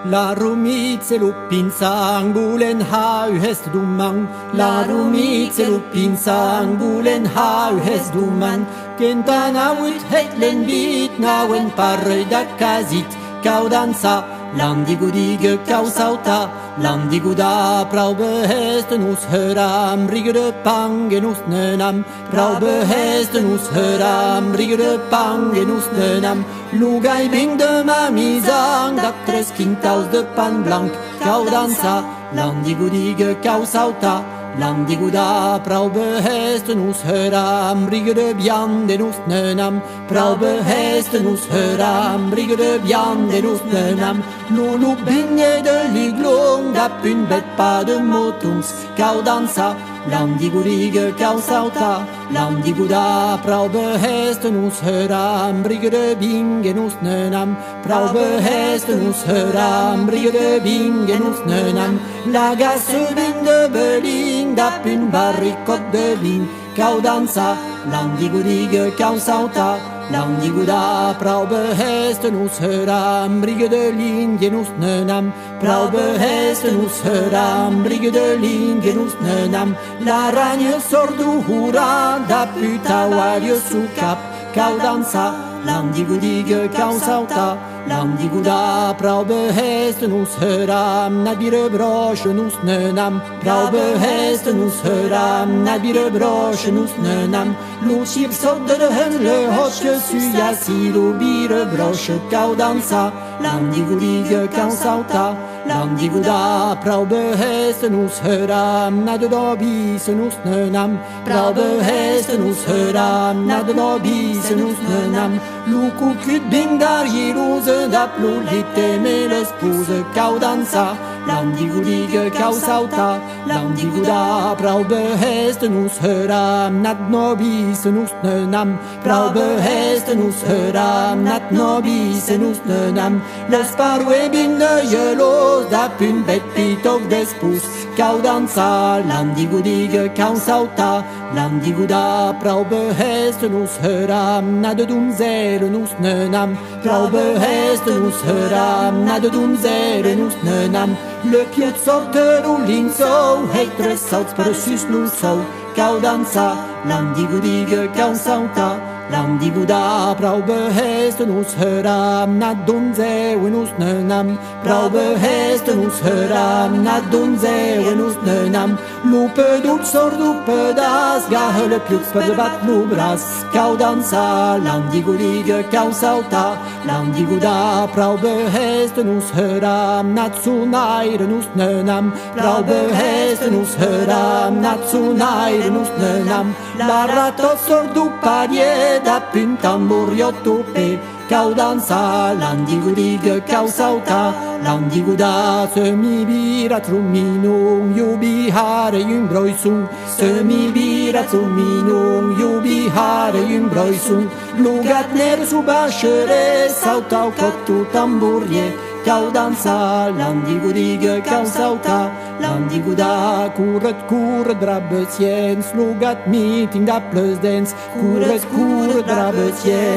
La rumițe lupin sang bulen ha uhes duman. La rumițe lupin sang bulen ha uhes duman. Kentana uit hetlen bit nawen parre da kazit. Kau dansa, landigodige kau sauta. Landiguda prau behesten us höram, rigere pangen us nenam. Prau behesten us höram, rigere pangen us nenam. Lugai bing de mamizang, dak tres quintaus de pan blanc. Kau dansa, landigudige kau sauta. Landiguda prau behesten us höram, rigere bjanden us nenam. Prau behesten us höram, rigere bjanden us nenam. Lulu benje de liglong, dap une bête pas de motungs. Kau dansa, landigudige kau sauta. Landiguda prau behesten us höram, rigere bingen us nenam. Prau behesten us höram, rigere bingen us nenam. La gasse de Berlin, dap une barricotte de vigne. Kau dansa, landigudige kau sauta. Landiguda prau behesten us höram, brigge de linjen us nenam. Prau behesten us höram, brigge de linjen us nenam. La ragne sordu hura, da puta walje su cap. Kau dansa, landigudige kau sauta. Landiguda prau behesten us höram, nadbire broschen us nenam. Prau behesten us höram, nadbire broschen us nenam. Lucir sodde de henle hotje suja sido bire brosche. Kau dansa, landigudige kau sauta. Landiguda prau behesten us höram, nad dobisen us nenam. Prau behesten us höram, nad dobisen us nenam. Luku kut bingar jirose, da plulite meles puse. Kau dansa, landigudige kau sauta. Landiguda prau behesten us höram, nad nobisen us nenam. Prau behesten us höram, nad nobisen us nenam. Les parwe bin de jelos, da pun bet pitov despus. Kau dansa, landigudige kau sauta. Landiguda prau behesten us höram, nad dumzelen us nenam. Prau behesten us höram, nad dumzelen us nenam. Le pied sorte ruling so, heitre sauts per sus nu so. Kau dansa, landigudige kau sauta. Landiguda prau behesten us höram, nad dumzelen us nenam. Prau behesten us höram, nad dumzelen us nenam. Lupe dut sordu pedas, gahele pjuts per debat nu bras. Kau dansa, landigudige kau sauta. Landiguda prau behesten us höram, nad sunairen us nenam. Prau behesten us höram, nad sunairen us nenam. La ratot sordu parie, da pun tambur yotupe. Kau dansa, landigudige kau sauta. Landiguda semi bira truminung, jubi hare jung broisung. Semi bira truminung, jubi hare jung broisung. Lugat ner su bashere, sautau kotu tamburje. Kau dansa, landigudige kau sauta. Landiguda kuret drabbe slugat meeting da plus dance. Kuret drabbe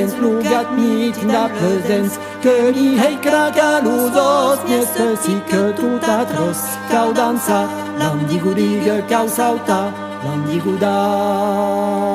slugat meeting da plus dance. Que ni hei krakaluzos, nieste si que tout atros. Kau dansa, landigudige kau sauta. Landiguda.